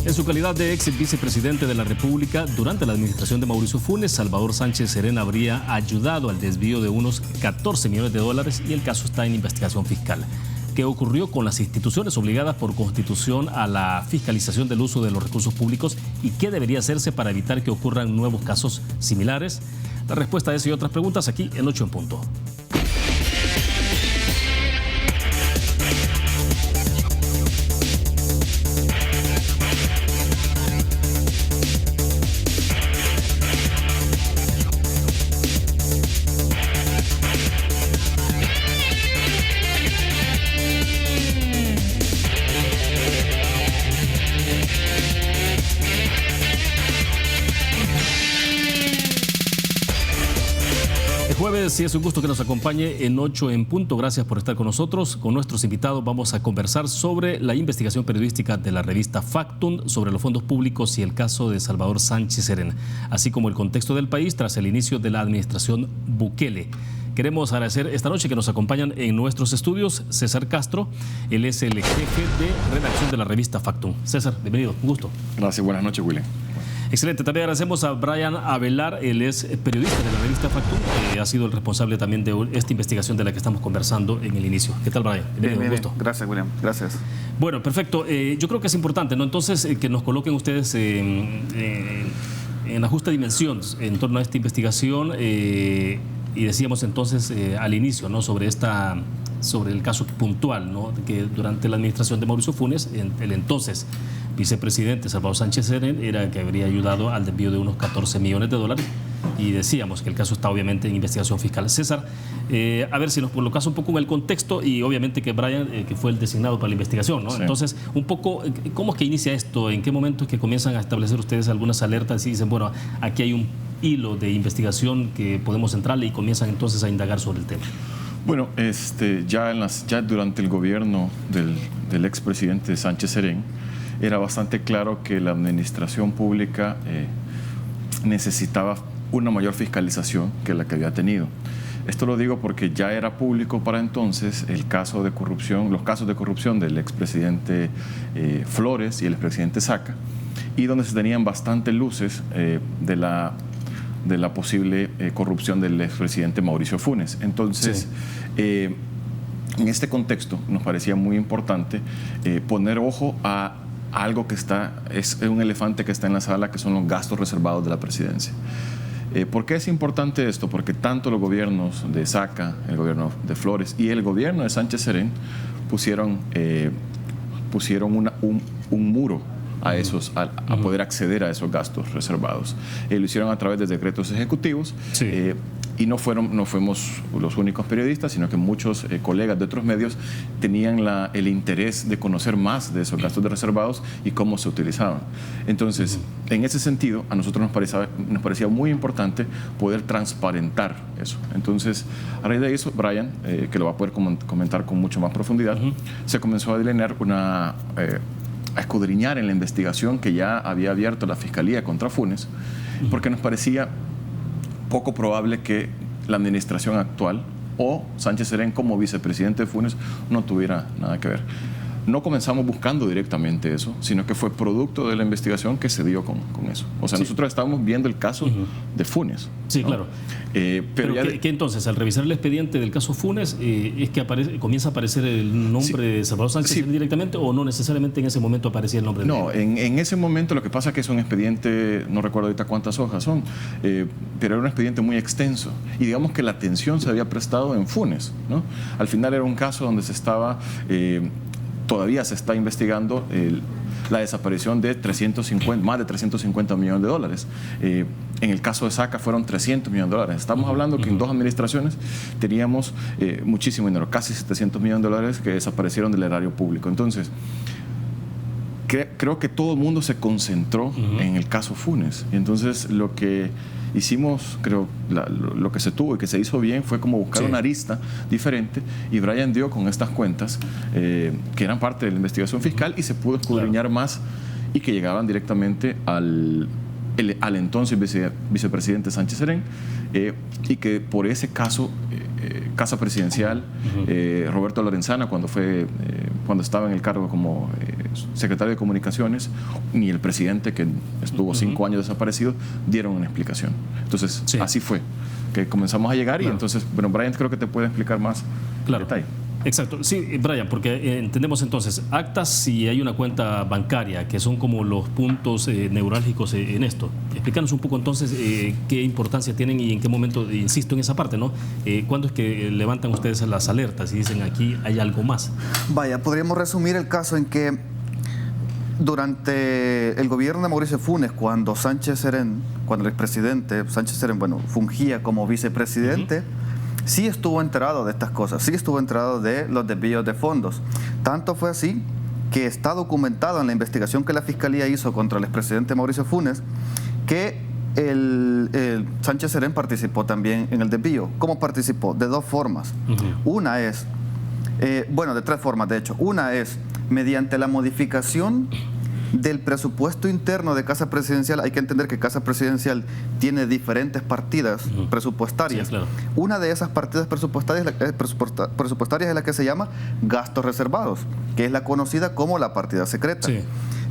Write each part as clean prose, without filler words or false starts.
En su calidad de ex vicepresidente de la República, durante la administración de Mauricio Funes, Salvador Sánchez Serén habría ayudado al desvío de unos 14 millones de dólares y el caso está en investigación fiscal. ¿Qué ocurrió con las instituciones obligadas por Constitución a la fiscalización del uso de los recursos públicos y qué debería hacerse para evitar que ocurran nuevos casos similares? La respuesta a esa y otras preguntas aquí en 8 en punto. Jueves y es un gusto que nos acompañe en 8 en punto. Gracias por estar con nosotros. Con nuestros invitados vamos a conversar sobre la investigación periodística de la revista Factum sobre los fondos públicos y el caso de Salvador Sánchez Serén, así como el contexto del país tras el inicio de la administración Bukele. Queremos agradecer esta noche que nos acompañan en nuestros estudios César Castro. Él es el jefe de redacción de la revista Factum. César, bienvenido, un gusto. Gracias, buenas noches, William. Excelente, también agradecemos a Brian Avelar, él es periodista de la revista Factum, que ha sido el responsable también de esta investigación de la que estamos conversando en el inicio. ¿Qué tal, Brian? Bien, un gusto. Gracias, William. Gracias. Bueno, perfecto. Yo creo que es importante, ¿no? Entonces, que nos coloquen ustedes en la justa dimensión en torno a esta investigación y decíamos entonces al inicio, ¿no? sobre el caso puntual, ¿no? Que durante la administración de Mauricio Funes, el entonces vicepresidente Salvador Sánchez Serén era que habría ayudado al desvío de unos 14 millones de dólares y decíamos que el caso está obviamente en investigación fiscal. César, a ver si nos colocas un poco en el contexto y obviamente que Brian, que fue el designado para la investigación, ¿no? Sí. Entonces, un poco, ¿cómo es que inicia esto? ¿En qué momento es que comienzan a establecer ustedes algunas alertas y dicen, bueno, aquí hay un hilo de investigación que podemos entrarle y comienzan entonces a indagar sobre el tema? Bueno, ya durante el gobierno del expresidente Sánchez Serén, era bastante claro que la administración pública necesitaba una mayor fiscalización que la que había tenido. Esto lo digo porque ya era público para entonces los casos de corrupción del expresidente Flores y el expresidente Saca, y donde se tenían bastantes luces de la posible corrupción del expresidente Mauricio Funes. Entonces, sí. En este contexto nos parecía muy importante poner ojo a algo que es un elefante que está en la sala, que son los gastos reservados de la presidencia. ¿Por qué es importante esto? Porque tanto los gobiernos de Saca, el gobierno de Flores y el gobierno de Sánchez Serén pusieron un muro a poder acceder a esos gastos reservados. Lo hicieron a través de decretos ejecutivos. Sí. Y no fuimos los únicos periodistas, sino que muchos colegas de otros medios tenían el interés de conocer más de esos gastos reservados y cómo se utilizaban. Entonces, en ese sentido, a nosotros nos parecía muy importante poder transparentar eso. Entonces, a raíz de eso, Brian, que lo va a poder comentar con mucho más profundidad, se comenzó a delinear a escudriñar en la investigación que ya había abierto la Fiscalía contra Funes, porque nos parecía poco probable que la administración actual o Sánchez Serén como vicepresidente de Funes no tuviera nada que ver. No comenzamos buscando directamente eso, sino que fue producto de la investigación que se dio con eso. O sea, sí. Nosotros estábamos viendo el caso de Funes. Sí, ¿no? Claro. Pero ¿qué entonces? Al revisar el expediente del caso Funes, ¿es que comienza a aparecer el nombre de Salvador Sánchez directamente o no necesariamente en ese momento aparecía el nombre? No, en ese momento lo que pasa es que es un expediente, no recuerdo ahorita cuántas hojas son, pero era un expediente muy extenso. Y digamos que la atención se había prestado en Funes, ¿no? Al final era un caso donde todavía se está investigando la desaparición de más de 350 millones de dólares. En el caso de Saca fueron 300 millones de dólares. Estamos hablando que en 2 administraciones teníamos muchísimo dinero, casi 700 millones de dólares que desaparecieron del erario público. Entonces, creo que todo el mundo se concentró en el caso Funes. Y entonces lo que hicimos, creo, lo que se tuvo y que se hizo bien fue como buscar una arista diferente, y Brian dio con estas cuentas que eran parte de la investigación fiscal y se pudo escudriñar más y que llegaban directamente al entonces vicepresidente Sánchez Serén, y que por ese caso, Casa Presidencial, Roberto Lorenzana, cuando fue cuando estaba en el cargo como secretario de Comunicaciones, ni el presidente, que estuvo 5 años desaparecido, dieron una explicación. Entonces, así fue que comenzamos a llegar y entonces, bueno, Brian creo que te puede explicar más detalle. Exacto, sí, Brian, porque entendemos entonces actas si hay una cuenta bancaria, que son como los puntos neurálgicos en esto. Explícanos un poco entonces qué importancia tienen y en qué momento, insisto en esa parte, ¿no? ¿Cuándo es que levantan ustedes las alertas y dicen aquí hay algo más? Vaya, podríamos resumir el caso en que durante el gobierno de Mauricio Funes, cuando el expresidente Sánchez Serén, fungía como vicepresidente, sí estuvo enterado de estas cosas, sí estuvo enterado de los desvíos de fondos. Tanto fue así que está documentado en la investigación que la Fiscalía hizo contra el expresidente Mauricio Funes que el Sánchez Serén participó también en el desvío. ¿Cómo participó? De 2 formas. Una es, de 3 formas de hecho. Una es mediante la modificación del presupuesto interno de Casa Presidencial. Hay que entender que Casa Presidencial tiene diferentes partidas presupuestarias. Sí, claro. Una de esas partidas presupuestarias es la que se llama gastos reservados, que es la conocida como la partida secreta. Sí.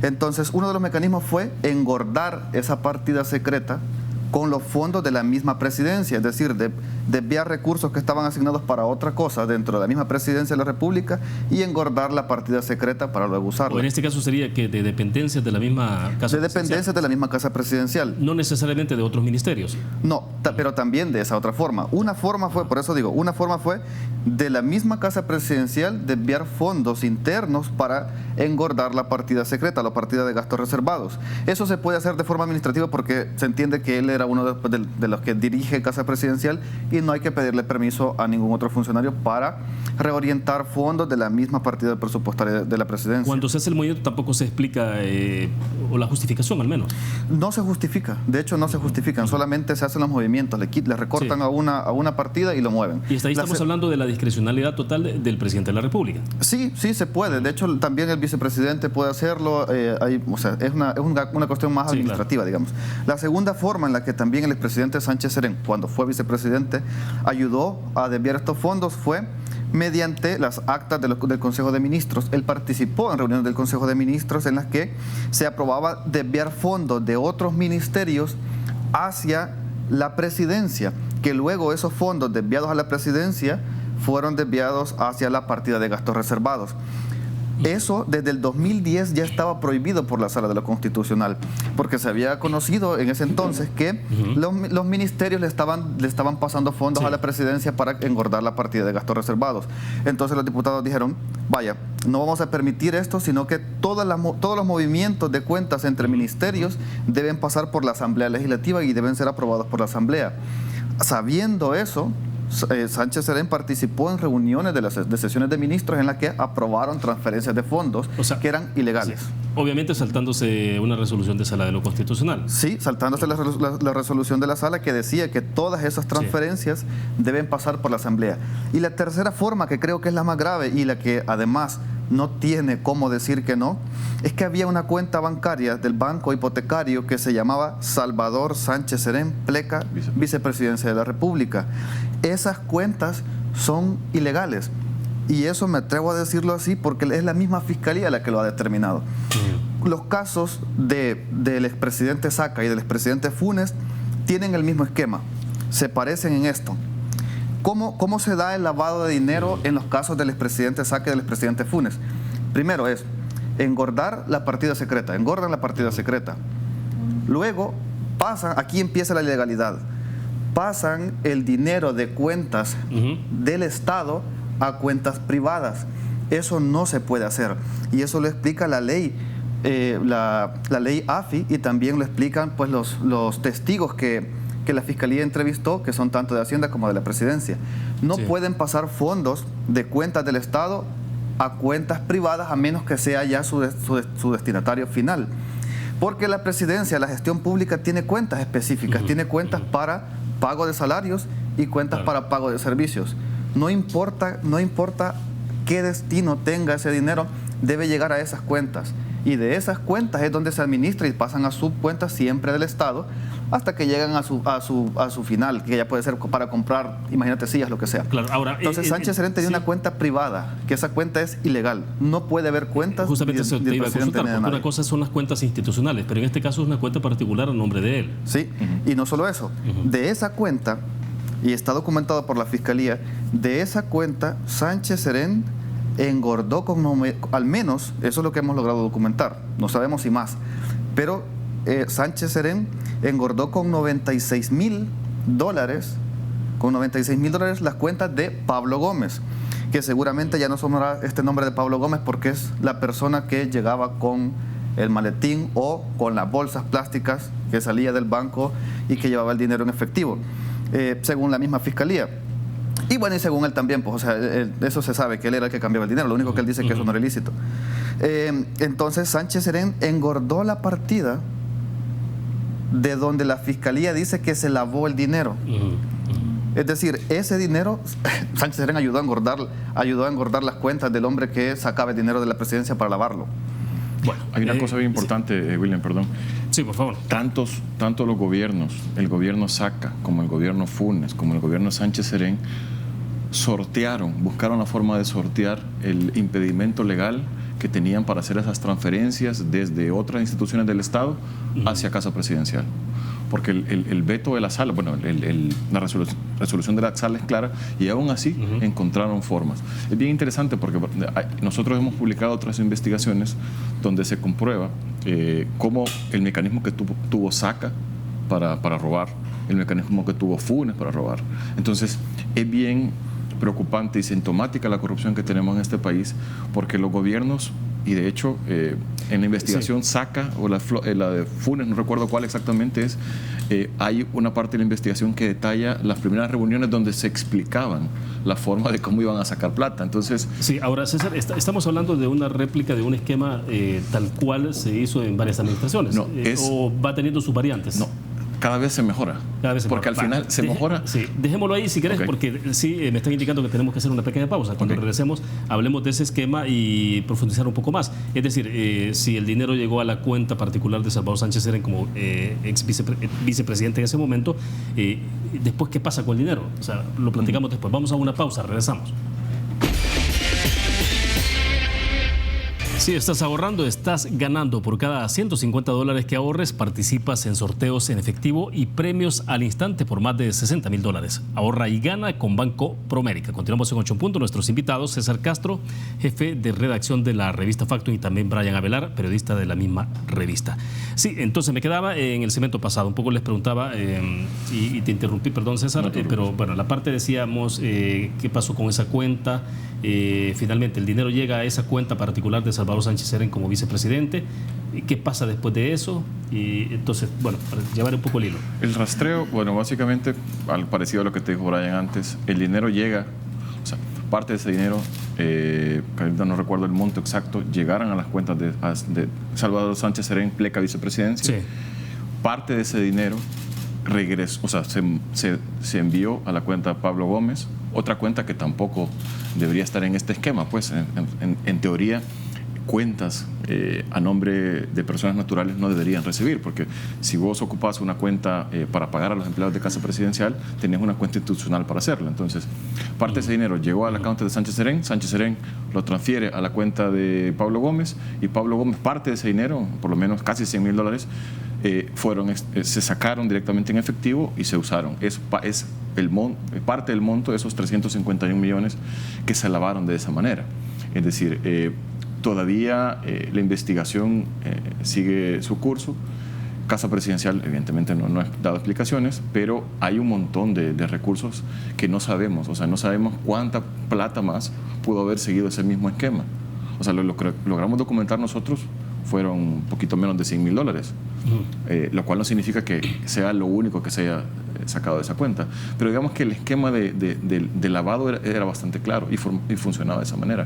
Entonces, uno de los mecanismos fue engordar esa partida secreta con los fondos de la misma presidencia, es decir, desviar recursos que estaban asignados para otra cosa dentro de la misma presidencia de la República y engordar la partida secreta para luego usarla. O en este caso sería que de dependencias de la misma Casa Presidencial. De dependencias de la misma Casa Presidencial. No necesariamente de otros ministerios. No, pero también de esa otra forma. Una forma fue, por eso digo, una forma fue de la misma Casa Presidencial desviar fondos internos para engordar la partida secreta, la partida de gastos reservados. Eso se puede hacer de forma administrativa porque se entiende que él era uno de los que dirige Casa Presidencial y no hay que pedirle permiso a ningún otro funcionario para reorientar fondos de la misma partida presupuestaria de la presidencia. Cuando se hace el movimiento tampoco se explica, o la justificación al menos. No se justifica, de hecho no se justifican, solamente se hacen los movimientos, le recortan a una partida y lo mueven. Y hasta ahí estamos hablando de la discrecionalidad total del presidente de la República. Sí, sí se puede, de hecho también el vicepresidente puede hacerlo, es una cuestión más administrativa, claro. Digamos. La segunda forma en la que también el expresidente Sánchez Serén, cuando fue vicepresidente, ayudó a desviar estos fondos fue mediante las actas del Consejo de Ministros. Él participó en reuniones del Consejo de Ministros en las que se aprobaba desviar fondos de otros ministerios hacia la presidencia, que luego esos fondos desviados a la presidencia fueron desviados hacia la partida de gastos reservados. Eso desde el 2010 ya estaba prohibido por la Sala de lo Constitucional, porque se había conocido en ese entonces que los ministerios le estaban pasando fondos a la presidencia para engordar la partida de gastos reservados. Entonces los diputados dijeron, vaya, no vamos a permitir esto, sino que todos los movimientos de cuentas entre ministerios deben pasar por la Asamblea Legislativa y deben ser aprobados por la Asamblea. Sabiendo eso, Sánchez Serén participó en reuniones de sesiones de ministros en las que aprobaron transferencias de fondos que eran ilegales. Sí. Obviamente saltándose una resolución de Sala de lo Constitucional. Sí, saltándose la resolución de la Sala que decía que todas esas transferencias deben pasar por la Asamblea. Y la tercera forma, que creo que es la más grave y la que además no tiene cómo decir que no, es que había una cuenta bancaria del banco hipotecario que se llamaba Salvador Sánchez Serén Pleca, Vicepresidencia de la República. Esas cuentas son ilegales y eso me atrevo a decirlo así porque es la misma Fiscalía la que lo ha determinado. Los casos del expresidente Saca y del expresidente Funes tienen el mismo esquema, se parecen en esto. ¿Cómo se da el lavado de dinero en los casos del expresidente Saca y del expresidente Funes? Primero es engordar la partida secreta, engordan la partida secreta. Luego aquí empieza la ilegalidad. Pasan el dinero de cuentas del Estado a cuentas privadas. Eso no se puede hacer. Y eso lo explica la ley, la ley AFI, y también lo explican pues, los testigos que la Fiscalía entrevistó, que son tanto de Hacienda como de la Presidencia. No pueden pasar fondos de cuentas del Estado a cuentas privadas a menos que sea ya su destinatario final. Porque la Presidencia, la gestión pública, tiene cuentas específicas, tiene cuentas para pago de salarios y cuentas para pago de servicios. No importa qué destino tenga ese dinero, debe llegar a esas cuentas. Y de esas cuentas es donde se administra y pasan a subcuentas siempre del Estado hasta que llegan a su final, que ya puede ser para comprar, imagínate, sillas, lo que sea. Claro, ahora, entonces Sánchez Serén tenía una cuenta privada, que esa cuenta es ilegal. No puede haber cuentas justamente del te iba a presidente consultar, porque una cosa son las cuentas institucionales, pero en este caso es una cuenta particular a nombre de él. Sí, y no solo eso, de esa cuenta, y está documentado por la Fiscalía, de esa cuenta Sánchez Serén engordó al menos, eso es lo que hemos logrado documentar, no sabemos si más, pero Sánchez Serén engordó con $96,000, las cuentas de Pablo Gómez, que seguramente ya no sonará este nombre de Pablo Gómez porque es la persona que llegaba con el maletín o con las bolsas plásticas que salía del banco y que llevaba el dinero en efectivo, según la misma Fiscalía. Y bueno, y según él también, pues, o sea, eso se sabe, que él era el que cambiaba el dinero, lo único que él dice es que eso no era ilícito. Entonces Sánchez Serén engordó la partida de donde la Fiscalía dice que se lavó el dinero. Es decir, ese dinero, Sánchez Serén ayudó a engordar las cuentas del hombre que sacaba el dinero de la presidencia para lavarlo. Bueno, hay una cosa bien importante, William, perdón. Sí, por favor. Tanto los gobiernos, el gobierno Saca, como el gobierno Funes, como el gobierno Sánchez Serén, buscaron la forma de sortear el impedimento legal que tenían para hacer esas transferencias desde otras instituciones del Estado hacia Casa Presidencial. Porque el veto de la sala, bueno, la resolución de la sala es clara y aún así encontraron formas. Es bien interesante porque nosotros hemos publicado otras investigaciones donde se comprueba cómo el mecanismo que tuvo Saca para robar, el mecanismo que tuvo Funes para robar. Entonces, es bien preocupante y sintomática la corrupción que tenemos en este país, porque los gobiernos, y de hecho en la investigación Saca o la de Funes, no recuerdo cuál exactamente es, hay una parte de la investigación que detalla las primeras reuniones donde se explicaban la forma de cómo iban a sacar plata. Entonces, sí, ahora César, estamos hablando de una réplica de un esquema tal cual se hizo en varias administraciones, o va teniendo sus variantes. No. Cada vez se mejora. Porque al final se mejora. Sí, dejémoslo ahí si querés, porque sí, me están indicando que tenemos que hacer una pequeña pausa. Cuando regresemos, hablemos de ese esquema y profundizar un poco más. Es decir, si el dinero llegó a la cuenta particular de Salvador Sánchez Serén como ex vicepresidente en ese momento, después, ¿qué pasa con el dinero? O sea, lo platicamos después. Vamos a una pausa, regresamos. Si estás ahorrando, estás ganando. Por cada $150 que ahorres, participas en sorteos en efectivo y premios al instante por más de $60,000. Ahorra y gana con Banco Promérica. Continuamos en 8 puntos. Nuestros invitados, César Castro, jefe de redacción de la revista Factum, y también Brian Avelar, periodista de la misma revista. Sí, entonces me quedaba en el segmento pasado. Un poco les preguntaba, y te interrumpí, perdón, César, pero bueno, la parte decíamos, ¿qué pasó con esa cuenta? Finalmente, el dinero llega a esa cuenta particular de Salvador Sánchez Serén como vicepresidente. ¿Qué pasa después de eso? Y entonces, bueno, para llevar un poco el hilo. El rastreo, bueno, básicamente, al parecido a lo que te dijo Brian antes, el dinero llega, o sea, parte de ese dinero, que ahorita no recuerdo el monto exacto, llegaron a las cuentas de Salvador Sánchez Serén, pleca vicepresidencia. Sí. Parte de ese dinero regresó, o sea, se envió a la cuenta de Pablo Gómez, otra cuenta que tampoco debería estar en este esquema, pues en teoría cuentas a nombre de personas naturales no deberían recibir, porque si vos ocupás una cuenta para pagar a los empleados de Casa Presidencial, tenés una cuenta institucional para hacerlo. Entonces, parte de ese dinero llegó a la cuenta de Sánchez Serén lo transfiere a la cuenta de Pablo Gómez, y Pablo Gómez, parte de ese dinero, por lo menos casi $100,000, se sacaron directamente en efectivo y se usaron. Es parte del monto de esos 351 millones que se lavaron de esa manera. Es decir, todavía la investigación sigue su curso. Casa Presidencial evidentemente no ha dado explicaciones, pero hay un montón de recursos que no sabemos. O sea, no sabemos cuánta plata más pudo haber seguido ese mismo esquema. O sea, lo que logramos documentar nosotros fueron un poquito menos de $100,000, lo cual no significa que sea lo único que se haya sacado de esa cuenta. Pero digamos que el esquema de lavado era bastante claro y funcionaba de esa manera.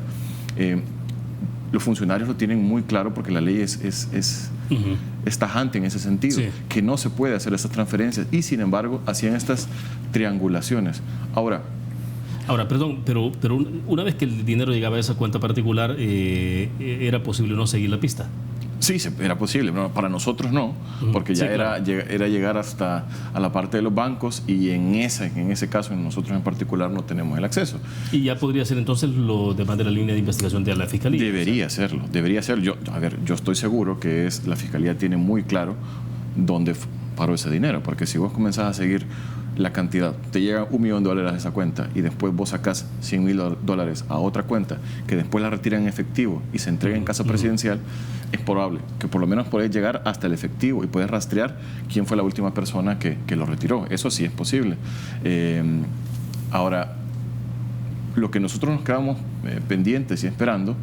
Los funcionarios lo tienen muy claro porque la ley es tajante en ese sentido, sí, que no se puede hacer esas transferencias, y sin embargo hacían estas triangulaciones. Ahora, perdón, pero una vez que el dinero llegaba a esa cuenta particular, ¿era posible no seguir la pista? Sí, era posible. No, para nosotros no, porque ya era llegar hasta a la parte de los bancos y en ese caso, nosotros en particular, no tenemos el acceso. ¿Y ya podría ser entonces lo demás de la línea de investigación de la Fiscalía? Debería serlo, debería ser. Yo estoy seguro que la Fiscalía tiene muy claro dónde paró ese dinero, porque si vos comenzás a seguir la cantidad, te llega $1 millón de esa cuenta y después vos sacás $100,000 a otra cuenta que después la retiran en efectivo y se entrega en casa presidencial, es probable que por lo menos podés llegar hasta el efectivo y puedes rastrear quién fue la última persona que lo retiró. Eso sí es posible. Ahora, lo que nosotros nos quedamos pendientes y esperando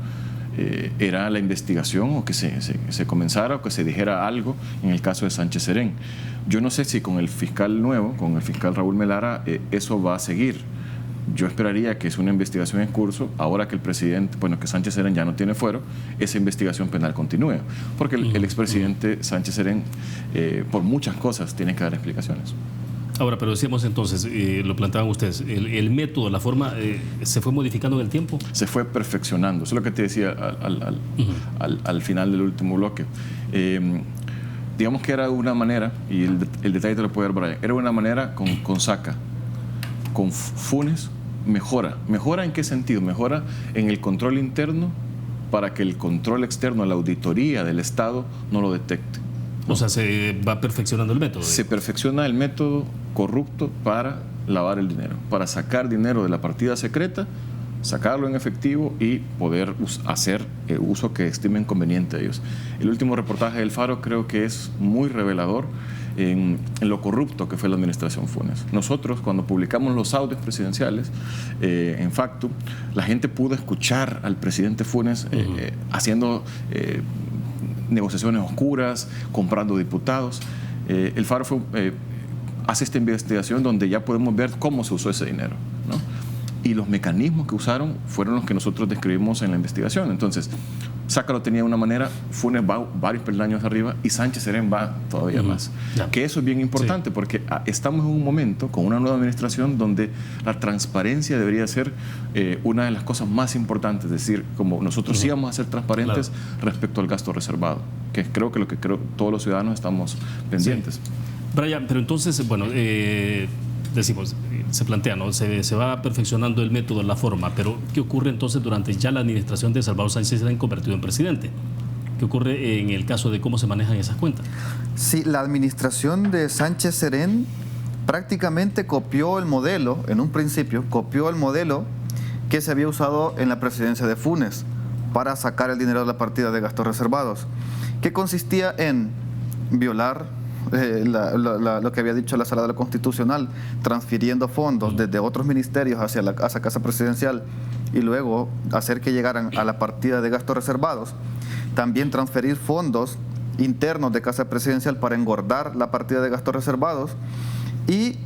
era la investigación, o que se comenzara, o que se dijera algo en el caso de Sánchez Serén. Yo no sé si con el fiscal nuevo, con el fiscal Raúl Melara, eso va a seguir. Yo esperaría que es una investigación en curso, ahora que el presidente, que Sánchez Serén ya no tiene fuero, esa investigación penal continúe. Porque el expresidente Sánchez Serén, por muchas cosas, tiene que dar explicaciones. Ahora, pero decíamos entonces, lo planteaban ustedes, el método, la forma, ¿se fue modificando en el tiempo? Se fue perfeccionando. Eso es lo que te decía al final del último bloque. Digamos que era una manera, y el detalle te lo puede dar Brian, era una manera con Saca, con Funes, mejora. ¿Mejora en qué sentido? Mejora en el control interno para que el control externo, la auditoría del Estado, no lo detecte. O sea, se va perfeccionando el método. Se perfecciona el método corrupto para lavar el dinero, para sacar dinero de la partida secreta, sacarlo en efectivo y poder hacer uso que estimen conveniente a ellos. El último reportaje del Faro creo que es muy revelador en lo corrupto que fue la administración Funes. Nosotros, cuando publicamos los audios presidenciales en Factum, la gente pudo escuchar al presidente Funes haciendo negociaciones oscuras, comprando diputados. El Faro hace esta investigación donde ya podemos ver cómo se usó ese dinero, ¿no? Y los mecanismos que usaron fueron los que nosotros describimos en la investigación. Entonces, Sácalo tenía una manera, Funes va varios peldaños arriba y Sánchez Serén va todavía más. Que eso es bien importante porque estamos en un momento con una nueva administración donde la transparencia debería ser una de las cosas más importantes. Es decir, como nosotros sí vamos a ser transparentes respecto al gasto reservado, que creo que todos los ciudadanos estamos pendientes. Sí. Brian, pero entonces, bueno, decimos, se plantea, ¿no? Se va perfeccionando el método, la forma, pero ¿qué ocurre entonces durante ya la administración de Salvador Sánchez Serén convertido en presidente? ¿Qué ocurre en el caso de cómo se manejan esas cuentas? Sí, la administración de Sánchez Serén prácticamente copió el modelo, en un principio, copió el modelo que se había usado en la presidencia de Funes para sacar el dinero de la partida de gastos reservados, que consistía en violar lo que había dicho la Sala de lo Constitucional, transfiriendo fondos desde otros ministerios hacia Casa Presidencial y luego hacer que llegaran a la partida de gastos reservados. También transferir fondos internos de Casa Presidencial para engordar la partida de gastos reservados y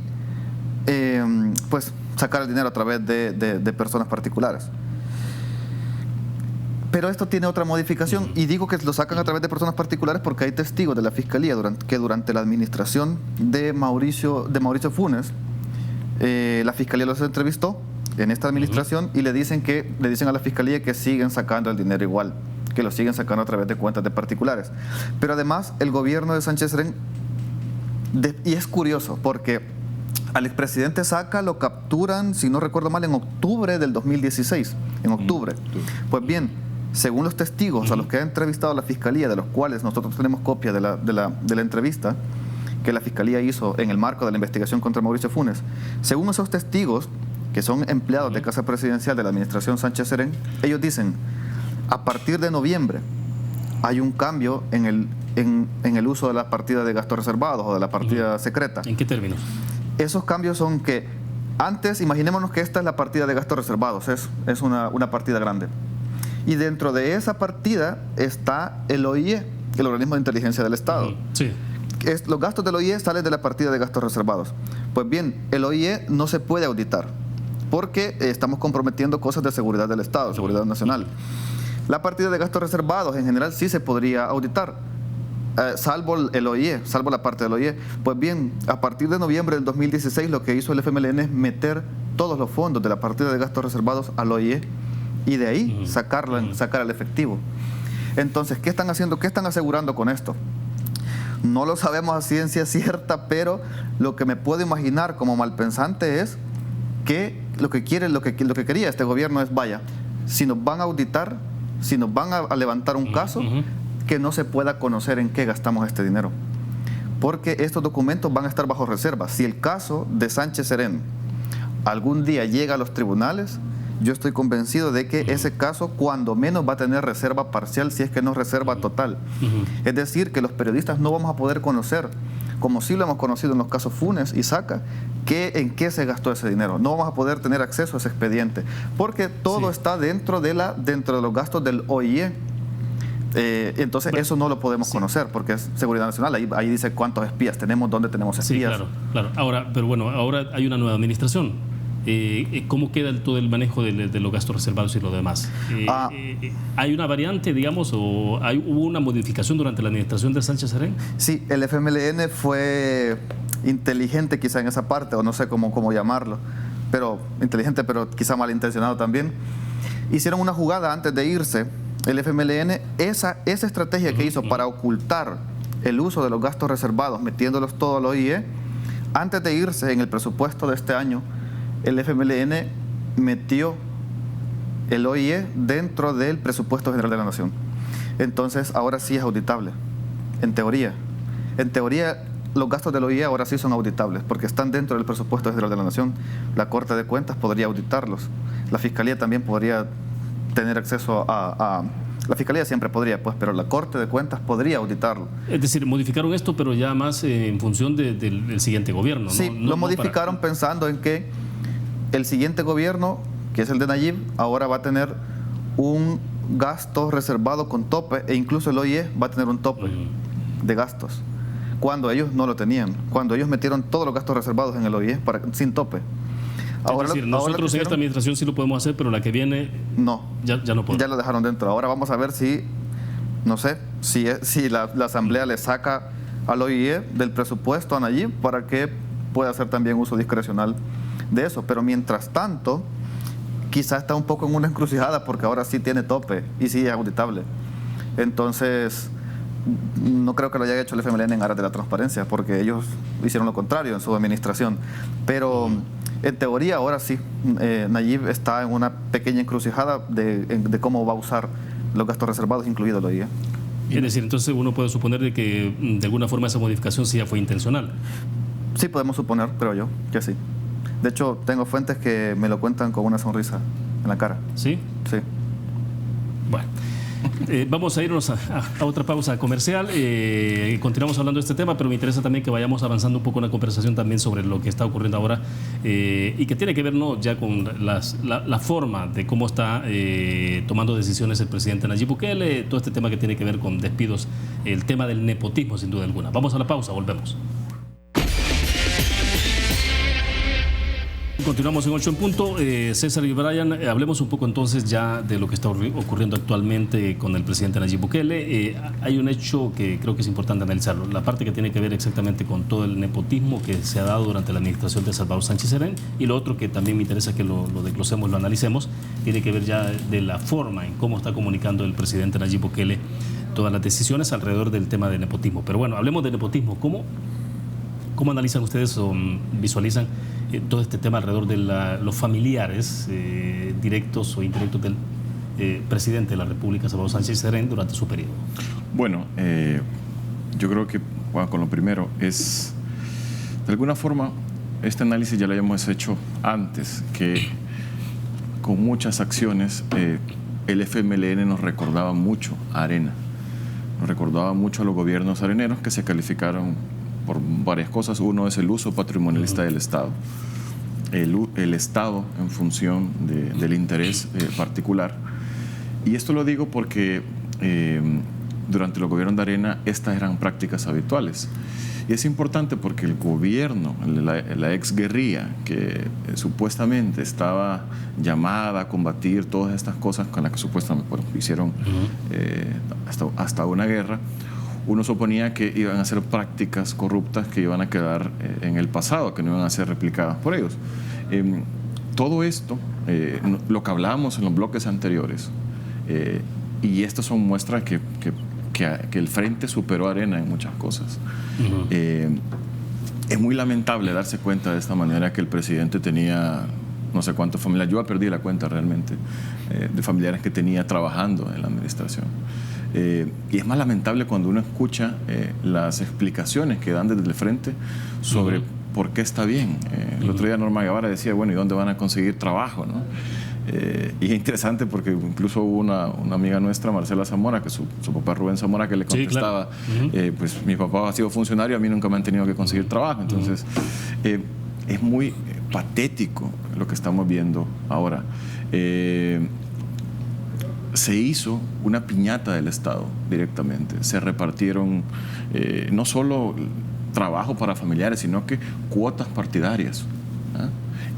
pues sacar el dinero a través de personas particulares. Pero esto tiene otra modificación, y digo que lo sacan a través de personas particulares porque hay testigos de la Fiscalía que durante la administración de Mauricio Funes, la Fiscalía los entrevistó en esta administración y le dicen a la Fiscalía que siguen sacando el dinero igual, que lo siguen sacando a través de cuentas de particulares. Pero además el gobierno de Sánchez Serén, y es curioso porque al expresidente Saca lo capturan, si no recuerdo mal, en octubre del 2016, en octubre. Pues bien, según los testigos a los que ha entrevistado la Fiscalía, de los cuales nosotros tenemos copia de la entrevista que la Fiscalía hizo en el marco de la investigación contra Mauricio Funes, según esos testigos, que son empleados de Casa Presidencial de la administración Sánchez Serén, ellos dicen, a partir de noviembre hay un cambio en el uso de la partida de gastos reservados o de la partida secreta. ¿En qué términos? Esos cambios son que antes, imaginémonos que esta es la partida de gastos reservados, es una partida grande. Y dentro de esa partida está el OIE, el Organismo de Inteligencia del Estado. Sí. Los gastos del OIE salen de la partida de gastos reservados. Pues bien, el OIE no se puede auditar porque estamos comprometiendo cosas de seguridad del Estado, seguridad nacional. La partida de gastos reservados en general sí se podría auditar, salvo el OIE, salvo la parte del OIE. Pues bien, a partir de noviembre del 2016 lo que hizo el FMLN es meter todos los fondos de la partida de gastos reservados al OIE y de ahí sacar el efectivo. Entonces, ¿qué están haciendo? ¿Qué están asegurando con esto? No lo sabemos a ciencia cierta, pero lo que me puedo imaginar como malpensante es que lo que quería este gobierno es, vaya, si nos van a auditar, si nos van a levantar un caso, que no se pueda conocer en qué gastamos este dinero. Porque estos documentos van a estar bajo reserva. Si el caso de Sánchez Serén algún día llega a los tribunales, yo estoy convencido de que ese caso cuando menos va a tener reserva parcial, si es que no reserva total. Es decir, que los periodistas no vamos a poder conocer, como sí lo hemos conocido en los casos Funes y Saca, en qué se gastó ese dinero. No vamos a poder tener acceso a ese expediente, porque todo está dentro de los gastos del OIE. Entonces eso no lo podemos conocer porque es seguridad nacional. Ahí dice cuántos espías tenemos, dónde tenemos espías. Sí, claro. Ahora hay una nueva administración. ¿Cómo queda todo el manejo de los gastos reservados y lo demás? ¿Hay una variante, digamos, o hubo una modificación durante la administración de Sánchez Serén? Sí, el FMLN fue inteligente quizá en esa parte, o no sé cómo llamarlo, pero inteligente, pero quizá malintencionado también. Hicieron una jugada antes de irse. El FMLN, esa estrategia que hizo para ocultar el uso de los gastos reservados, metiéndolos todos al OIE, antes de irse en el presupuesto de este año, el FMLN metió el OIE dentro del presupuesto general de la Nación. Entonces, ahora sí es auditable, en teoría. En teoría, los gastos del OIE ahora sí son auditables, porque están dentro del presupuesto general de la Nación. La Corte de Cuentas podría auditarlos. La Fiscalía también podría tener acceso la Fiscalía siempre podría, pero la Corte de Cuentas podría auditarlo. Es decir, modificaron esto, pero ya más en función del siguiente gobierno, ¿no? Sí, lo modificaron pensando en que el siguiente gobierno, que es el de Nayib, ahora va a tener un gasto reservado con tope, e incluso el OIE va a tener un tope de gastos, cuando ellos no lo tenían, cuando ellos metieron todos los gastos reservados en el OIE sin tope. Ahora, es decir, nosotros en esta administración sí lo podemos hacer, pero la que viene no, ya no podemos. Ya lo dejaron dentro. Ahora vamos a ver si la Asamblea le saca al OIE del presupuesto a Nayib para que pueda hacer también uso discrecional de eso. Pero mientras tanto, quizá está un poco en una encrucijada porque ahora sí tiene tope y sí es auditable. Entonces, no creo que lo haya hecho el FMLN en aras de la transparencia, porque ellos hicieron lo contrario en su administración. Pero en teoría ahora sí, Nayib está en una pequeña encrucijada de cómo va a usar los gastos reservados, incluido el OIE. Es decir, entonces uno puede suponer de que de alguna forma esa modificación sí ya fue intencional. Sí, podemos suponer, creo yo, que sí. De hecho, tengo fuentes que me lo cuentan con una sonrisa en la cara. ¿Sí? Sí. Bueno. Vamos a irnos a otra pausa comercial. Continuamos hablando de este tema, pero me interesa también que vayamos avanzando un poco en la conversación también sobre lo que está ocurriendo ahora y que tiene que ver no ya con la forma de cómo está tomando decisiones el presidente Nayib Bukele, todo este tema que tiene que ver con despidos, el tema del nepotismo sin duda alguna. Vamos a la pausa, volvemos. Continuamos en 8 en punto. César y Brian, hablemos un poco entonces ya de lo que está ocurriendo actualmente con el presidente Nayib Bukele. Hay un hecho que creo que es importante analizarlo, la parte que tiene que ver exactamente con todo el nepotismo que se ha dado durante la administración de Salvador Sánchez Serén, y lo otro que también me interesa que lo desglosemos, lo analicemos, tiene que ver ya de la forma en cómo está comunicando el presidente Nayib Bukele todas las decisiones alrededor del tema del nepotismo. Pero bueno, hablemos de nepotismo. ¿Cómo analizan ustedes o visualizan todo este tema alrededor de los familiares directos o indirectos del presidente de la República, Salvador Sánchez Serén, durante su periodo? Bueno, yo creo que con lo primero es, de alguna forma, este análisis ya lo habíamos hecho antes, que con muchas acciones el FMLN nos recordaba mucho a Arena, nos recordaba mucho a los gobiernos areneros que se calificaron por varias cosas. Uno es el uso patrimonialista del Estado. El Estado en función del interés particular. Y esto lo digo porque durante los gobiernos de Arena estas eran prácticas habituales. Y es importante porque el gobierno, la exguerrilla, que supuestamente estaba llamada a combatir todas estas cosas con las que supuestamente hicieron hasta una guerra, uno suponía que iban a ser prácticas corruptas que iban a quedar en el pasado, que no iban a ser replicadas por ellos. Todo esto, lo que hablábamos en los bloques anteriores, Y estas son muestras que el Frente superó a Arena en muchas cosas. Es muy lamentable darse cuenta de esta manera que el presidente tenía no sé cuántos familiares, yo perdí la cuenta realmente, de familiares que tenía trabajando en la administración. Y es más lamentable cuando uno escucha las explicaciones que dan desde el Frente sobre por qué está bien. El otro día Norma Guevara decía, bueno, ¿y dónde van a conseguir trabajo, no? Y es interesante porque incluso hubo una amiga nuestra, Marcela Zamora, que su papá Rubén Zamora, que le contestaba, sí, claro. Pues mi papá ha sido funcionario, a mí nunca me han tenido que conseguir trabajo. Entonces, es muy patético lo que estamos viendo ahora. Se hizo una piñata del Estado directamente. Se repartieron no solo trabajo para familiares, sino que cuotas partidarias.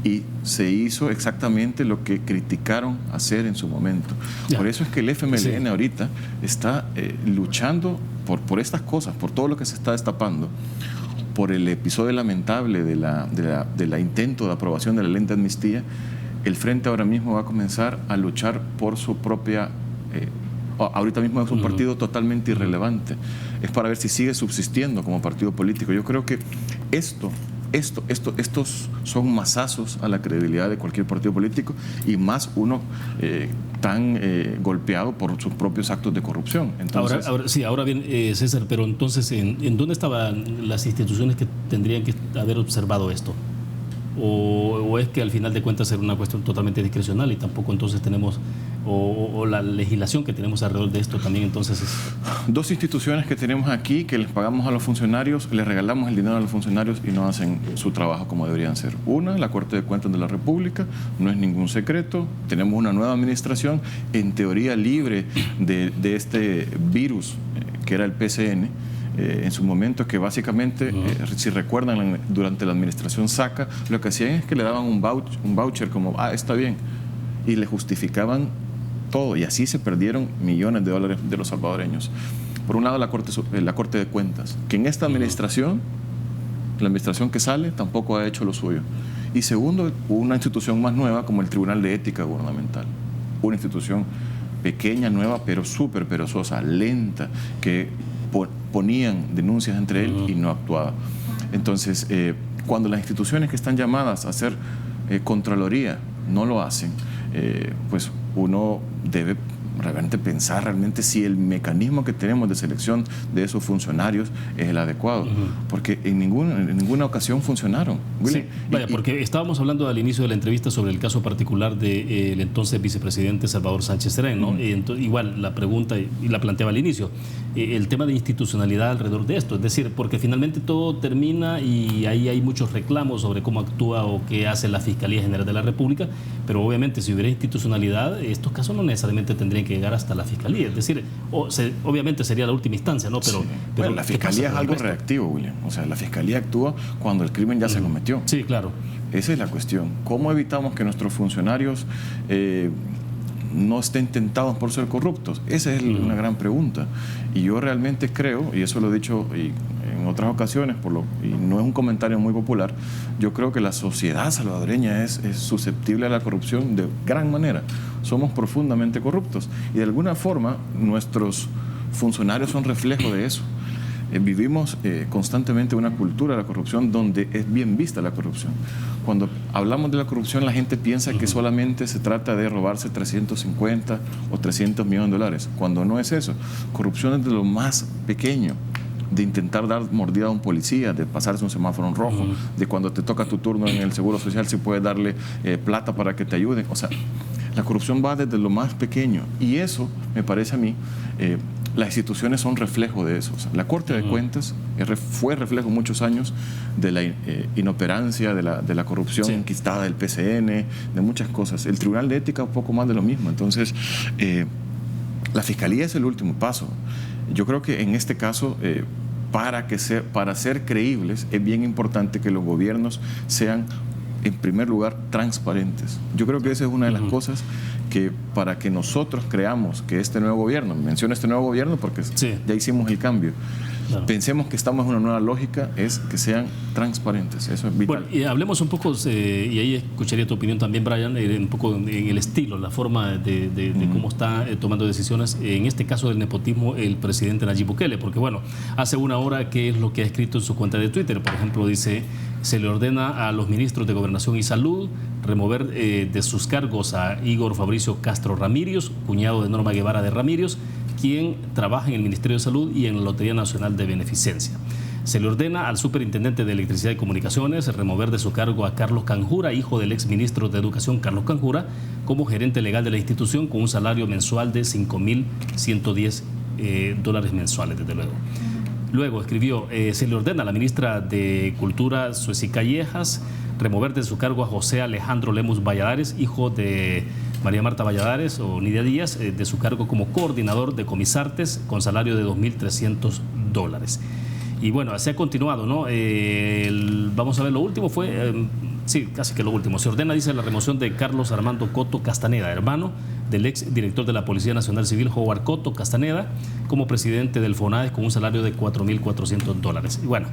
Y se hizo exactamente lo que criticaron hacer en su momento. Por eso es que el FMLN ahorita está luchando por estas cosas, por todo lo que se está destapando, por el episodio lamentable de la intento de aprobación de la ley de amnistía. El Frente ahora mismo va a comenzar a luchar por su propia... ahorita mismo es un partido totalmente irrelevante. Es para ver si sigue subsistiendo como partido político. Yo creo que estos son masazos a la credibilidad de cualquier partido político, y más uno tan golpeado por sus propios actos de corrupción. Entonces, ahora bien, César, pero entonces, ¿en dónde estaban las instituciones que tendrían que haber observado esto? ¿O es que al final de cuentas era una cuestión totalmente discrecional y tampoco entonces tenemos, o la legislación que tenemos alrededor de esto también entonces es... Dos instituciones que tenemos aquí, que les pagamos a los funcionarios, les regalamos el dinero a los funcionarios y no hacen su trabajo como deberían ser. Una, la Corte de Cuentas de la República, no es ningún secreto. Tenemos una nueva administración, en teoría libre de este virus que era el PCN, en su momento, que básicamente, si recuerdan, durante la administración Saca, lo que hacían es que le daban un voucher como, está bien, y le justificaban todo, y así se perdieron millones de dólares de los salvadoreños. Por un lado, la Corte de Cuentas, que en esta administración, la administración que sale, tampoco ha hecho lo suyo. Y segundo, una institución más nueva como el Tribunal de Ética Gubernamental, una institución pequeña, nueva, pero súper perezosa, lenta, que ponían denuncias entre él y no actuaba. Entonces, cuando las instituciones que están llamadas a hacer Contraloría no lo hacen, pues uno debe realmente pensar realmente si el mecanismo que tenemos de selección de esos funcionarios es el adecuado, porque en ninguna ocasión funcionaron. Sí, porque estábamos hablando al inicio de la entrevista sobre el caso particular del entonces vicepresidente Salvador Sánchez Serén, ¿no? Igual la pregunta, y la planteaba al inicio, el tema de institucionalidad alrededor de esto, es decir, porque finalmente todo termina y ahí hay muchos reclamos sobre cómo actúa o qué hace la Fiscalía General de la República, pero obviamente si hubiera institucionalidad, estos casos no necesariamente tendrían que llegar hasta la Fiscalía, es decir, obviamente sería la última instancia, ¿no? Pero, sí. Pero la Fiscalía es algo reactivo, William. O sea, la Fiscalía actúa cuando el crimen ya se cometió. Sí, claro. Esa es la cuestión. ¿Cómo evitamos que nuestros funcionarios no estén tentados por ser corruptos? Esa es una gran pregunta. Y yo realmente creo, y eso lo he dicho en otras ocasiones, y no es un comentario muy popular, yo creo que la sociedad salvadoreña es susceptible a la corrupción de gran manera. Somos profundamente corruptos y de alguna forma nuestros funcionarios son reflejo de eso. Vivimos constantemente una cultura de la corrupción donde es bien vista la corrupción. Cuando hablamos de la corrupción, la gente piensa que solamente se trata de robarse 350 o 300 millones de dólares, cuando no es eso. Corrupción es de lo más pequeño, de intentar dar mordida a un policía, de pasarse un semáforo en rojo, de cuando te toca tu turno en el Seguro Social si puedes darle plata para que te ayuden. O sea, la corrupción va desde lo más pequeño, y eso me parece a mí, las instituciones son reflejo de eso. O sea, la Corte de Cuentas fue reflejo muchos años de la inoperancia, de la corrupción enquistada del PCN, de muchas cosas. El Tribunal de Ética un poco más de lo mismo. Entonces, la Fiscalía es el último paso. Yo creo que en este caso, para ser creíbles, es bien importante que los gobiernos sean, en primer lugar, transparentes. Yo creo que esa es una de las cosas que, para que nosotros creamos que este nuevo gobierno, menciono este nuevo gobierno porque ya hicimos el cambio, Claro. Pensemos que estamos en una nueva lógica, es que sean transparentes, eso es vital. Bueno, y hablemos un poco, y ahí escucharía tu opinión también, Brian, un poco en el estilo, la forma de cómo está tomando decisiones, en este caso del nepotismo, el presidente Nayib Bukele, porque bueno, hace una hora, ¿qué es lo que ha escrito en su cuenta de Twitter? Por ejemplo, dice: se le ordena a los ministros de Gobernación y Salud remover de sus cargos a Igor Fabricio Castro Ramírez, cuñado de Norma Guevara de Ramírez, quien trabaja en el Ministerio de Salud y en la Lotería Nacional de Beneficencia. Se le ordena al superintendente de Electricidad y Comunicaciones remover de su cargo a Carlos Canjura, hijo del exministro de Educación Carlos Canjura, como gerente legal de la institución, con un salario mensual de $5.110 mensuales, desde luego. Luego escribió: se le ordena a la ministra de Cultura, Sueci Callejas, remover de su cargo a José Alejandro Lemus Valladares, hijo de María Marta Valladares o Nidia Díaz, de su cargo como coordinador de Comisartes, con salario de $2.300. Y bueno, así ha continuado, ¿no? Vamos a ver, lo último fue, sí, casi que lo último. Se ordena, dice, la remoción de Carlos Armando Coto Castaneda, hermano del ex director de la Policía Nacional Civil, Howard Coto Castaneda, como presidente del FONADES, con un salario de $4.400. Y bueno,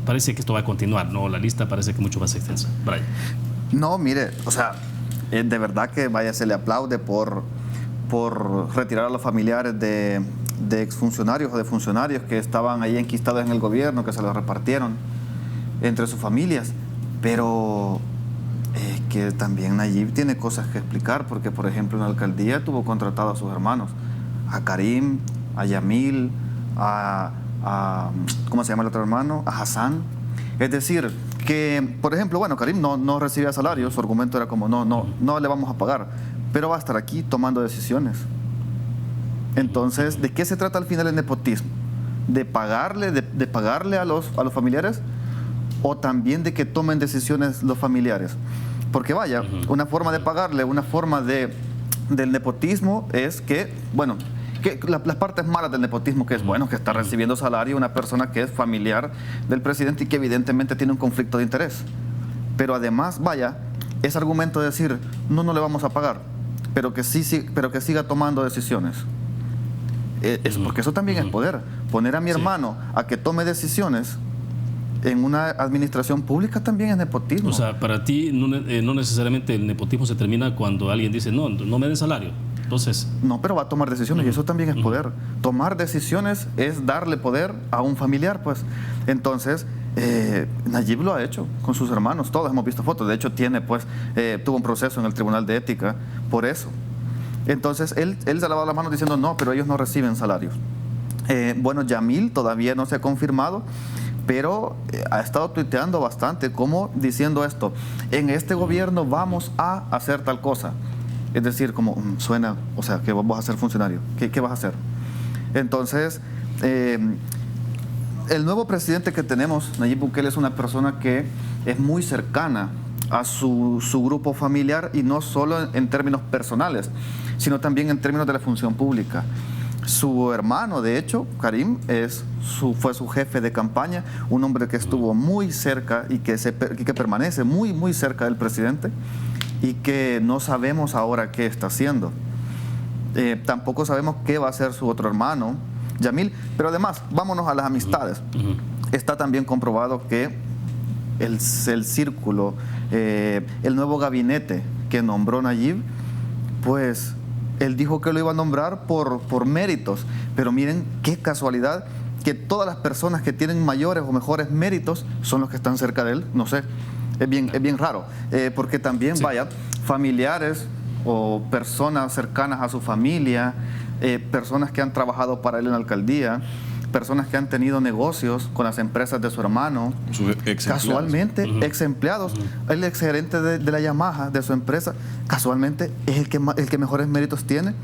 parece que esto va a continuar, ¿no? La lista parece que mucho más extensa. Brian. No, mire, o sea, de verdad que vaya, se le aplaude por retirar a los familiares de exfuncionarios o de funcionarios que estaban ahí enquistados en el gobierno, que se los repartieron entre sus familias. Pero es que también Nayib tiene cosas que explicar, porque por ejemplo en la alcaldía tuvo contratado a sus hermanos, a Karim, a Yamil, ¿cómo se llama el otro hermano? A Hassan. Es decir, que por ejemplo, bueno, Karim no recibía salario, su argumento era como no le vamos a pagar, pero va a estar aquí tomando decisiones. Entonces, ¿de qué se trata al final el nepotismo? ¿De pagarle a los familiares, o también de que tomen decisiones los familiares? Porque vaya, una forma de pagarle, una forma del nepotismo es que, bueno, que las partes malas del nepotismo, que es bueno, que está recibiendo salario una persona que es familiar del presidente y que evidentemente tiene un conflicto de interés. Pero además, vaya, ese argumento de decir, no le vamos a pagar, pero que siga tomando decisiones. Porque eso también es poder. Poner a mi hermano a que tome decisiones en una administración pública también es nepotismo. O sea, para ti no necesariamente el nepotismo se termina cuando alguien dice no me den salario. Entonces, no, pero va a tomar decisiones y eso también es poder. Tomar decisiones es darle poder a un familiar, pues. Entonces, Nayib lo ha hecho con sus hermanos. Todos hemos visto fotos. De hecho, tuvo un proceso en el Tribunal de Ética por eso. Entonces, él se ha lavado las manos diciendo no, pero ellos no reciben salarios. Bueno, Yamil todavía no se ha confirmado, pero ha estado tuiteando bastante, como diciendo esto: en este gobierno vamos a hacer tal cosa. Es decir, como suena, o sea, que vos vas a ser funcionario. ¿Qué vas a hacer? Entonces, el nuevo presidente que tenemos, Nayib Bukele, es una persona que es muy cercana a su grupo familiar, y no solo en términos personales, sino también en términos de la función pública. Su hermano, de hecho, Karim, fue su jefe de campaña, un hombre que estuvo muy cerca y que permanece muy, muy cerca del presidente, y que no sabemos ahora qué está haciendo. Tampoco sabemos qué va a hacer su otro hermano, Yamil. Pero además, vámonos a las amistades. Está también comprobado que el círculo, el nuevo gabinete que nombró Nayib, pues él dijo que lo iba a nombrar por méritos. Pero miren qué casualidad que todas las personas que tienen mayores o mejores méritos son los que están cerca de él. No sé, es bien raro. Porque también, vaya, familiares o personas cercanas a su familia, personas que han trabajado para él en la alcaldía, personas que han tenido negocios con las empresas de su hermano, casualmente ex empleados. El ex gerente de la Yamaha, de su empresa, casualmente es el que mejores méritos tiene.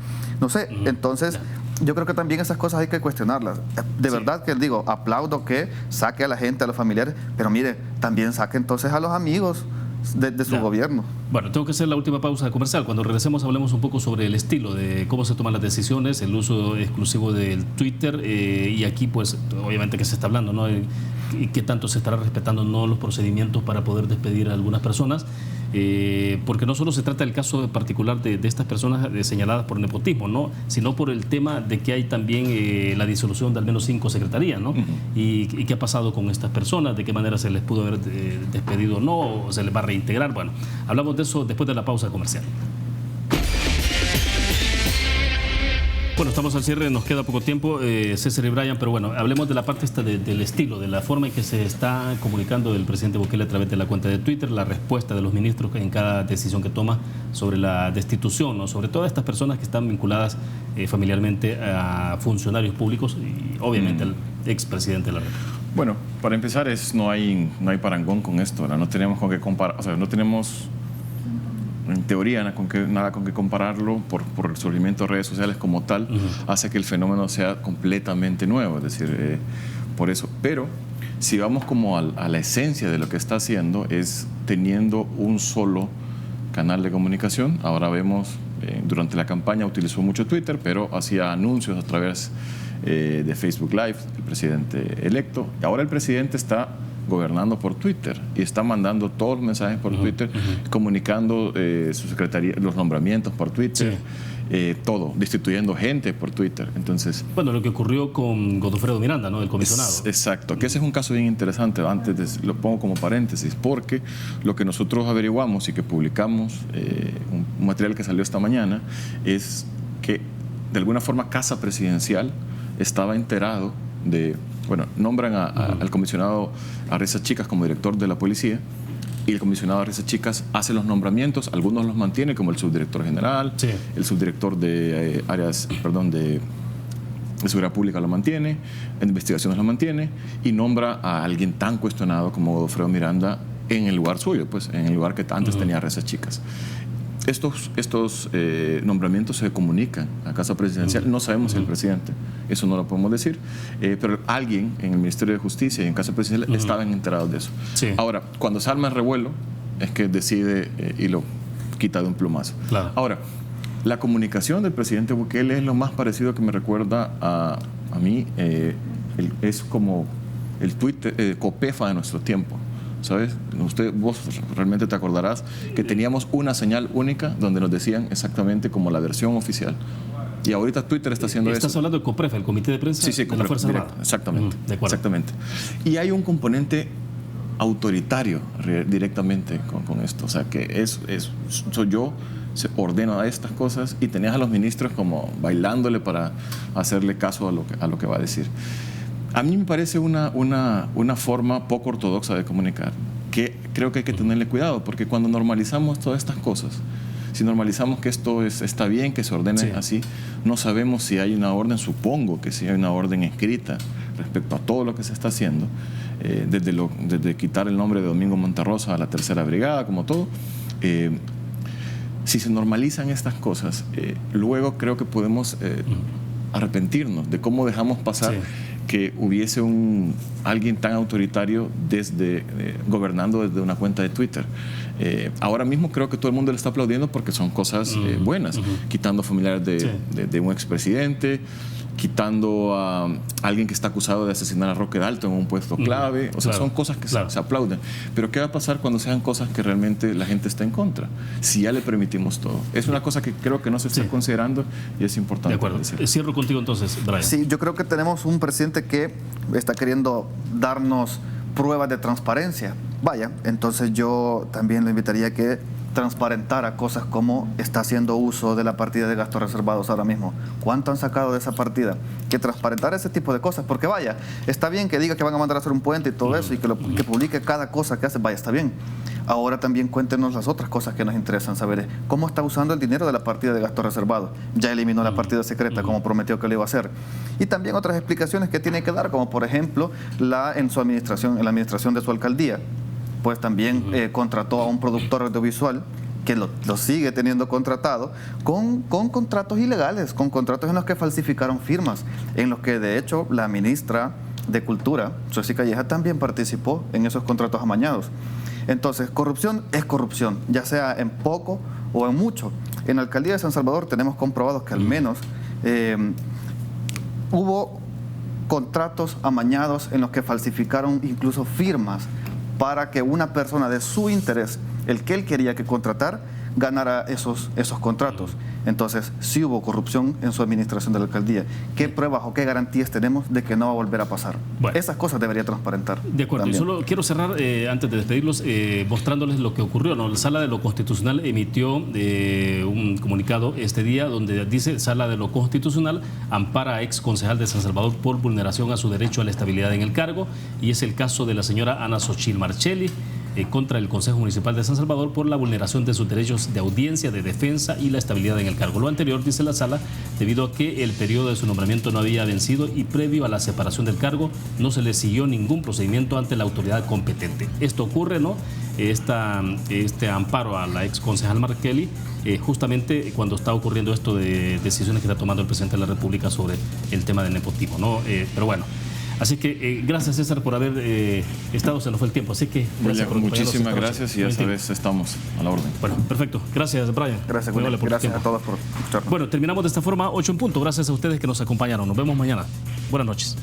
No sé, entonces yo creo que también esas cosas hay que cuestionarlas. De verdad que digo, aplaudo que saque a la gente, a los familiares, pero mire, también saque entonces a los amigos de su gobierno. Bueno, tengo que hacer la última pausa comercial. Cuando regresemos hablemos un poco sobre el estilo, de cómo se toman las decisiones, el uso exclusivo del Twitter y aquí pues obviamente que se está hablando, ¿no? Y qué tanto se estará respetando no los procedimientos para poder despedir a algunas personas, porque no solo se trata del caso particular de estas personas señaladas por nepotismo, ¿no? Sino por el tema de que hay también la disolución de al menos 5 secretarías, ¿no? Y qué ha pasado con estas personas, de qué manera se les pudo haber despedido o no, o se les va a reintegrar. Bueno, hablamos de eso después de la pausa comercial. Bueno, estamos al cierre, nos queda poco tiempo, César y Brian, pero bueno, hablemos de la parte esta del estilo, de la forma en que se está comunicando el presidente Bukele a través de la cuenta de Twitter, la respuesta de los ministros en cada decisión que toma sobre la destitución, ¿no? Sobre todas estas personas que están vinculadas familiarmente a funcionarios públicos y obviamente al expresidente de la República. Bueno, para empezar, no hay parangón con esto, ¿verdad? No tenemos con qué comparar, o sea, no tenemos en teoría nada con qué compararlo por el surgimiento de redes sociales como tal, hace que el fenómeno sea completamente nuevo, es decir, por eso. Pero si vamos como a la esencia de lo que está haciendo, es teniendo un solo canal de comunicación. Ahora vemos, durante la campaña utilizó mucho Twitter, pero hacía anuncios a través de Facebook Live, el presidente electo. Y ahora el presidente está gobernando por Twitter y está mandando todos los mensajes por Twitter, comunicando su secretaría, los nombramientos por Twitter, todo, destituyendo gente por Twitter. Entonces, bueno, lo que ocurrió con Godofredo Miranda, ¿no? El comisionado. Exacto, que ese es un caso bien interesante. Antes lo pongo como paréntesis, porque lo que nosotros averiguamos y que publicamos, un material que salió esta mañana, es que de alguna forma Casa Presidencial estaba enterado de, bueno, nombran al comisionado Arreza Chicas como director de la policía, y el comisionado Arreza Chicas hace los nombramientos, algunos los mantiene, como el subdirector general, el subdirector de de seguridad pública lo mantiene, en investigaciones lo mantiene, y nombra a alguien tan cuestionado como Godofredo Miranda en el lugar suyo, pues en el lugar que antes tenía Arreza Chicas. Estos nombramientos se comunican a Casa Presidencial. No sabemos si el presidente, eso no lo podemos decir, pero alguien en el Ministerio de Justicia y en Casa Presidencial estaban enterados de eso. Sí. Ahora, cuando se arma el revuelo, es que decide y lo quita de un plumazo. Claro. Ahora, la comunicación del presidente Bukele es lo más parecido que me recuerda a mí, es como el Twitter, Copefa de nuestro tiempo. ¿Sabes? Vos realmente te acordarás que teníamos una señal única donde nos decían exactamente como la versión oficial. Y ahorita Twitter está haciendo eso. ¿Estás hablando de COPREF, el Comité de Prensa de la Fuerza Armada? Exactamente. Exactamente. Y hay un componente autoritario directamente con esto. O sea, que soy yo, se ordena a estas cosas y tenías a los ministros como bailándole para hacerle caso a lo que va a decir. A mí me parece una forma poco ortodoxa de comunicar, que creo que hay que tenerle cuidado, porque cuando normalizamos todas estas cosas, si normalizamos que esto está bien, que se ordene así, no sabemos si hay una orden, supongo que sí hay una orden escrita respecto a todo lo que se está haciendo, desde quitar el nombre de Domingo Monterrosa a la Tercera Brigada, como todo. Si se normalizan estas cosas, luego creo que podemos arrepentirnos de cómo dejamos pasar que hubiese alguien tan autoritario gobernando desde una cuenta de Twitter. Ahora mismo creo que todo el mundo le está aplaudiendo porque son cosas buenas, quitando familiares de un expresidente, quitando a alguien que está acusado de asesinar a Roque Dalton en un puesto clave. O sea, son cosas que se aplauden. Pero ¿qué va a pasar cuando sean cosas que realmente la gente está en contra? Si ya le permitimos todo. Es una cosa que creo que no se está considerando y es importante. De acuerdo. Cierro contigo entonces, Brian. Sí, yo creo que tenemos un presidente que está queriendo darnos pruebas de transparencia. Vaya, entonces yo también le invitaría a que transparentara cosas como está haciendo uso de la partida de gastos reservados ahora mismo. ¿Cuánto han sacado de esa partida? Que transparentar ese tipo de cosas, porque vaya, está bien que diga que van a mandar a hacer un puente y todo eso y que publique cada cosa que hace, vaya, está bien. Ahora también cuéntenos las otras cosas que nos interesan saber. ¿Cómo está usando el dinero de la partida de gastos reservados? Ya eliminó la partida secreta como prometió que lo iba a hacer. Y también otras explicaciones que tiene que dar, como por ejemplo en la administración de su alcaldía. Pues también contrató a un productor audiovisual que lo sigue teniendo contratado con contratos ilegales, con contratos en los que falsificaron firmas, en los que de hecho la ministra de Cultura, Susi Calleja, también participó en esos contratos amañados. Entonces, corrupción es corrupción, ya sea en poco o en mucho. En la alcaldía de San Salvador tenemos comprobado que al menos hubo contratos amañados en los que falsificaron incluso firmas para que una persona de su interés, el que él quería que contratar, ganara esos contratos. Entonces, sí hubo corrupción en su administración de la alcaldía. ¿Qué pruebas o qué garantías tenemos de que no va a volver a pasar? Bueno, esas cosas debería transparentar. De acuerdo. También. Y solo quiero cerrar, antes de despedirlos, mostrándoles lo que ocurrió, ¿no? La Sala de lo Constitucional emitió un comunicado este día donde dice: Sala de lo Constitucional ampara a ex concejal de San Salvador por vulneración a su derecho a la estabilidad en el cargo, y es el caso de la señora Ana Xochitl Marchelli contra el Consejo Municipal de San Salvador por la vulneración de sus derechos de audiencia, de defensa y la estabilidad en el cargo. Lo anterior, dice la sala, debido a que el periodo de su nombramiento no había vencido y previo a la separación del cargo no se le siguió ningún procedimiento ante la autoridad competente. Esto ocurre, ¿no? Este amparo a la ex concejal Marchelli, justamente cuando está ocurriendo esto de decisiones que está tomando el presidente de la República sobre el tema del nepotismo, ¿no? Pero bueno. Así que gracias, César, por haber estado. Se nos fue el tiempo. Así que muchísimas gracias y esta vez estamos a la orden. Bueno, perfecto. Gracias, Brian. Gracias, William. Gracias a todos por escucharnos. Bueno, terminamos de esta forma, 8 en punto. Gracias a ustedes que nos acompañaron. Nos vemos mañana. Buenas noches.